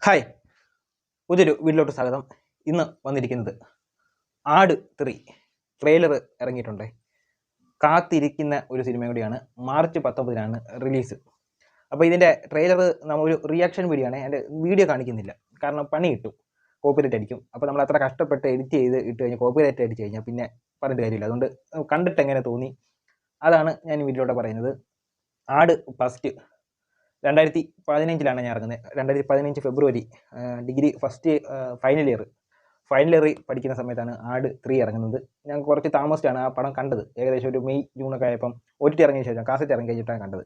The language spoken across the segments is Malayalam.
ഹായ്, പുതിയൊരു വീട്ടിലോട്ട് സ്വാഗതം. ഇന്ന് വന്നിരിക്കുന്നത് ആട് 3 ട്രെയിലർ ഇറങ്ങിയിട്ടുണ്ട്. കാത്തിരിക്കുന്ന ഒരു സിനിമ കൂടിയാണ്. മാർച്ച് 19-നാണ് റിലീസ്. അപ്പോൾ ഇതിൻ്റെ ട്രെയിലർ നമ്മളൊരു റിയാക്ഷൻ വീഡിയോ ആണ്. അതിൻ്റെ വീഡിയോ കാണിക്കുന്നില്ല, കാരണം പണി കിട്ടും, കോപ്പിറൈറ്റ് അടിക്കും. അപ്പോൾ നമ്മൾ അത്ര കഷ്ടപ്പെട്ട് എഡിറ്റ് ചെയ്ത് ഇട്ട് കഴിഞ്ഞാൽ കോപ്പിറൈറ്റ് അടിച്ച് കഴിഞ്ഞാൽ പിന്നെ പറഞ്ഞിട്ട് കാര്യമില്ല. അതുകൊണ്ട് കണ്ടിട്ട് എങ്ങനെ തോന്നി അതാണ് ഞാൻ ഈ വീഡിയോയിലൂടെ പറയുന്നത്. ആട് ഫസ്റ്റ് 2015 ഞാൻ ഇറങ്ങുന്നത്. 2015 ഫെബ്രുവരി, ഡിഗ്രി ഫസ്റ്റ് ഫൈനൽ ഇയർ പഠിക്കുന്ന സമയത്താണ് ആട് 3 ഇറങ്ങുന്നത്. ഞാൻ കുറച്ച് താമസിച്ചാണ് ആ പടം കണ്ടത്. ഏകദേശം ഒരു മെയ് ജൂണൊക്കെ ആയപ്പം OTT ഇറങ്ങിയ ശേഷം, കാസറ്റ് ഇറങ്ങി കഴിഞ്ഞിട്ടാണ് കണ്ടത്.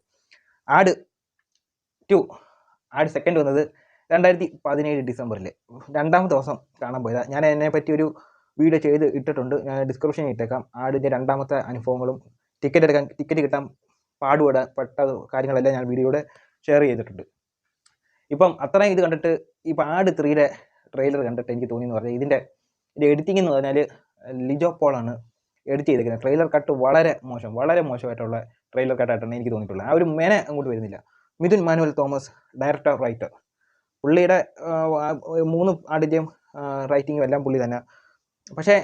ആട് 2 ആട് സെക്കൻഡ് വന്നത് 2017 ഡിസംബറിൽ, രണ്ടാമത്തെ ദിവസം കാണാൻ പോയതാണ്. ഞാൻ അതിനെപ്പറ്റി ഒരു വീഡിയോ ചെയ്ത് ഇട്ടിട്ടുണ്ട്, ഞാൻ ഡിസ്ക്രിപ്ഷനിൽ ഇട്ടേക്കാം. ആടിൻ്റെ രണ്ടാമത്തെ അനുഭവങ്ങളും ടിക്കറ്റ് കിട്ടാൻ പാടുപെട്ട കാര്യങ്ങളെല്ലാം ഞാൻ വീഡിയോയുടെ ഷെയർ ചെയ്തിട്ടുണ്ട്. ഇപ്പം അത്രയും ഇത് കണ്ടിട്ട് ഇപ്പം ആട് 3യുടെ ട്രെയിലർ കണ്ടിട്ട് എനിക്ക് തോന്നിയെന്ന് പറഞ്ഞാൽ ഇതിൻ്റെ എഡിറ്റിംഗ് എന്ന് പറഞ്ഞാൽ ലിജോ പോളാണ് എഡിറ്റ് ചെയ്തിരിക്കുന്നത്. ട്രെയിലർ കട്ട് വളരെ മോശമായിട്ടുള്ള ട്രെയിലർ കട്ടായിട്ടാണ് എനിക്ക് തോന്നിയിട്ടുള്ളത്. ആ ഒരു മേനെ അങ്ങോട്ട് വരുന്നില്ല. മിഥുൻ മാനുവൽ തോമസ് ഡയറക്ടർ റൈറ്റർ, പുള്ളിയുടെ 3 ആടിൻ്റെയും റൈറ്റിങ്ങും എല്ലാം പുള്ളി തന്നെ. പക്ഷേ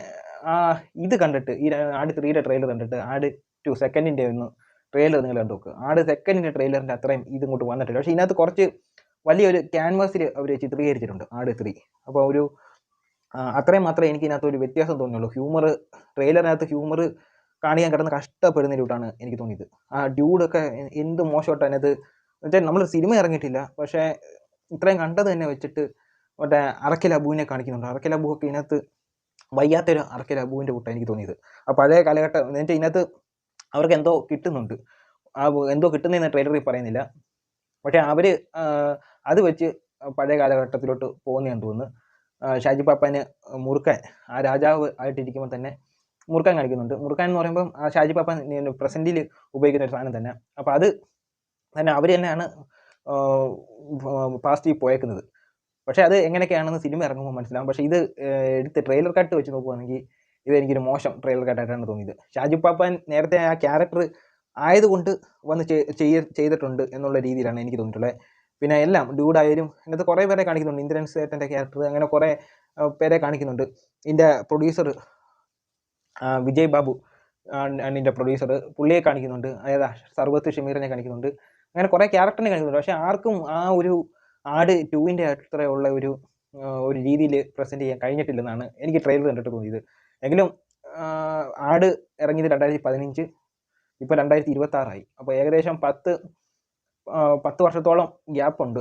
ഇത് കണ്ടിട്ട്, ഈ ആട് 3യുടെ ട്രെയിലർ കണ്ടിട്ട് ആട് 2 സെക്കൻഡിൻ്റെ ഒന്ന് ട്രെയിലർ നിങ്ങൾ കണ്ടു നോക്കുക. ആട് സെക്കൻഡിൻ്റെ ട്രെയിലറിൻ്റെ അത്രയും ഇങ്ങോട്ട് വന്നിട്ടില്ല. പക്ഷേ ഇതിനകത്ത് കുറച്ച് വലിയൊരു ക്യാൻവാസിൽ അവർ ചിത്രീകരിച്ചിട്ടുണ്ട് ആട് 3. അപ്പോൾ ഒരു അത്രയും മാത്രമേ എനിക്ക് ഇതിനകത്ത് ഒരു വ്യത്യാസം തോന്നിയുള്ളൂ. ട്രെയിലറിനകത്ത് ഹ്യൂമർ കാണിക്കാൻ കിടന്ന് കഷ്ടപ്പെടുന്നതിലൂട്ടാണ് എനിക്ക് തോന്നിയത്. ആ ഡ്യൂഡൊക്കെ എന്ത് മോശമായിട്ട് അതിനകത്ത് വെച്ചാൽ, നമ്മൾ സിനിമ ഇറങ്ങിയിട്ടില്ല, പക്ഷേ ഇത്രയും കണ്ടത് തന്നെ വെച്ചിട്ട് മറ്റേ അറക്കൽ അബുവിനെ കാണിക്കുന്നുണ്ട്. അറക്കൽ അബു ഒക്കെ ഇതിനകത്ത് വയ്യാത്തൊരു അറക്കൽ അബുവിൻ്റെ കൂട്ടാണ് എനിക്ക് തോന്നിയത്. ആ പഴയ കാലഘട്ടം എന്നുവെച്ചാൽ ഇതിനകത്ത് അവർക്ക് എന്തോ കിട്ടുന്നുണ്ട്, എന്തോ കിട്ടുന്നതെന്ന് ട്രെയിലറിൽ പറയുന്നില്ല. പക്ഷേ അവർ അത് വെച്ച് പഴയ കാലഘട്ടത്തിലോട്ട് പോകുന്നതെന്ന് തോന്നുന്നു. ഷാജി പാപ്പാന് മുറുക്കാൻ, ആ രാജാവ് ആയിട്ടിരിക്കുമ്പോൾ തന്നെ മുറുക്കാൻ കാണിക്കുന്നുണ്ട്. മുറുക്കാൻ എന്ന് പറയുമ്പം ആ ഷാജി പാപ്പാൻ പ്രസൻറ്റിൽ ഉപയോഗിക്കുന്ന ഒരു സാധനം തന്നെ. അപ്പോൾ അത് തന്നെ അവർ തന്നെയാണ് പാസ്റ്റിൽ പോയേക്കുന്നത്. പക്ഷേ അത് എങ്ങനെയൊക്കെയാണെന്ന് സിനിമ ഇറങ്ങുമ്പോൾ മനസ്സിലാവും. പക്ഷേ ഇത് എടുത്ത് ട്രെയിലർ കട്ട് വെച്ച് നോക്കുകയാണെങ്കിൽ ഇത് എനിക്കൊരു മോശം ട്രെയിലർ കട്ടായിട്ടാണ് തോന്നിയത്. ഷാജി പാപ്പാൻ നേരത്തെ ആ ക്യാരക്ടർ ആയതുകൊണ്ട് വന്ന് ചെയ്തിട്ടുണ്ട് എന്നുള്ള രീതിയിലാണ് എനിക്ക് തോന്നിയിട്ടുള്ളത്. പിന്നെ എല്ലാം ഡ്യൂഡായാലും ഇതിനകത്ത് കുറേ പേരെ കാണിക്കുന്നുണ്ട്. ഇന്ദ്രൻ സേട്ടൻ്റെ ക്യാരക്ടർ, അങ്ങനെ കുറേ പേരെ കാണിക്കുന്നുണ്ട്. ഇതിൻ്റെ പ്രൊഡ്യൂസർ വിജയ് ബാബു ഇതിൻ്റെ പ്രൊഡ്യൂസർ, പുള്ളിയെ കാണിക്കുന്നുണ്ട്. അതായത് സർവത്ത് ഷമീറിനെ കാണിക്കുന്നുണ്ട്. അങ്ങനെ കുറേ ക്യാരക്ടറിനെ കാണിക്കുന്നുണ്ട്. പക്ഷേ ആർക്കും ആ ഒരു ആട് 2ൻ്റെ അത്രയുള്ള ഒരു രീതിയിൽ പ്രസൻറ്റ് ചെയ്യാൻ കഴിഞ്ഞിട്ടില്ലെന്നാണ് എനിക്ക് ട്രെയിലർ കണ്ടിട്ട് തോന്നിയത്. എങ്കിലും ആട് ഇറങ്ങിയത് 2015, ഇപ്പോൾ 2026 അപ്പോൾ ഏകദേശം 10 വർഷത്തോളം ഗ്യാപ്പുണ്ട്.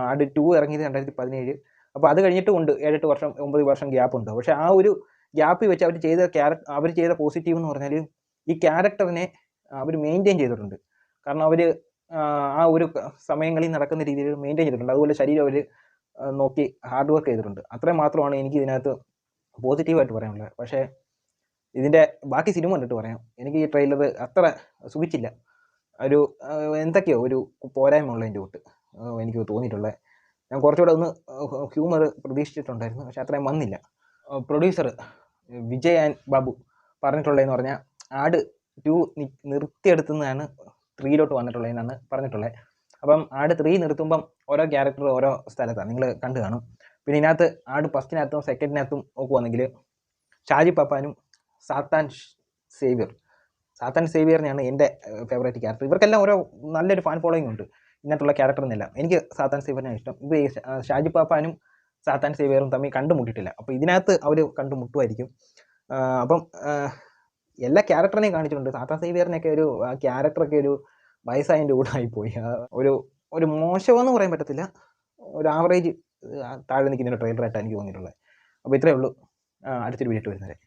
ആട് 2 ഇറങ്ങിയത് 2017, അപ്പോൾ അത് കഴിഞ്ഞിട്ടും ഉണ്ട് 7-8 വർഷം 9 വർഷം ഗ്യാപ്പുണ്ട്. പക്ഷേ ആ ഒരു ഗ്യാപ്പിൽ വെച്ച് അവർ ചെയ്ത പോസിറ്റീവ് എന്ന് പറഞ്ഞാൽ ഈ ക്യാരക്ടറിനെ അവർ മെയിൻറ്റെയിൻ ചെയ്തിട്ടുണ്ട്. കാരണം അവർ ആ ഒരു സമയങ്ങളിൽ നടക്കുന്ന രീതിയിൽ മെയിൻറ്റെയിൻ ചെയ്തിട്ടുണ്ട്. അതുപോലെ ശരീരം അവർ നോക്കി ഹാർഡ് വർക്ക് ചെയ്തിട്ടുണ്ട്. അത്രയും മാത്രമാണ് എനിക്ക് ഇതിനകത്ത് പോസിറ്റീവായിട്ട് പറയാനുള്ളത്. പക്ഷേ ഇതിൻ്റെ ബാക്കി സിനിമ കണ്ടിട്ട് പറയാം. എനിക്ക് ഈ ട്രെയിലർ അത്ര സുഖിച്ചില്ല. ഒരു എന്തൊക്കെയോ ഒരു പോരായ്മ ഉള്ളതിൻ്റെ കൂട്ട് എനിക്ക് തോന്നിയിട്ടുള്ളത്. ഞാൻ കുറച്ചുകൂടെ ഒന്ന് ഹ്യൂമർ പ്രതീക്ഷിച്ചിട്ടുണ്ടായിരുന്നു, പക്ഷേ അത്രയും വന്നില്ല. പ്രൊഡ്യൂസർ വിജയ് ബാബു പറഞ്ഞിട്ടുള്ളതെന്ന് പറഞ്ഞാൽ ആട് 2 നിർത്തിയെടുത്തുന്നതാണ് 3ലോട്ട് വന്നിട്ടുള്ളതെന്നാണ് പറഞ്ഞിട്ടുള്ളത്. അപ്പം ആട് 3 നിർത്തുമ്പം ഓരോ ക്യാരക്ടർ ഓരോ സ്ഥലത്താണ്, നിങ്ങൾ കണ്ടു കാണും. പിന്നെ ഇതിനകത്ത് ആട് ഫസ്റ്റിനകത്തും സെക്കൻഡിനകത്തും നോക്കുവാണെങ്കിൽ ഷാജി പാപ്പാനും സാത്താൻ സേവിയറിനെയാണ് എൻ്റെ ഫേവറേറ്റ് ക്യാരക്ടർ. ഇവർക്കെല്ലാം ഓരോ നല്ലൊരു ഫാൻ ഫോളോയിങ് ഉണ്ട് ഇതിനകത്തുള്ള ക്യാരക്ടറിനെല്ലാം. എനിക്ക് സാത്താൻ സേവിയറിനെ ഇഷ്ടം. ഇത് ഷാജി പാപ്പാനും സാത്താൻ സേവിയറും തമ്മിൽ കണ്ടുമുട്ടിയിട്ടില്ല, അപ്പോൾ ഇതിനകത്ത് അവർ കണ്ടുമുട്ടുമായിരിക്കും. അപ്പം എല്ലാ ക്യാരക്ടറിനെയും കാണിച്ചിട്ടുണ്ട്. സാത്താൻ സേവിയറിനൊക്കെ ഒരു ക്യാരക്ടറൊക്കെ ഒരു വയസ്സായതിൻ്റെ കൂടെ ആയിപ്പോയി. ഒരു മോശമെന്ന് പറയാൻ പറ്റത്തില്ല, ഒരു ആവറേജ് താഴെ നിൽക്കുന്ന ഒരു ട്രെയിലറായിട്ടാണ് എനിക്ക് തോന്നിയിട്ടുള്ളത്. അപ്പോൾ ഇത്രയേ ഉള്ളൂ. അടുത്തൊരു വീഡിയോ വരുന്നത് വരെ.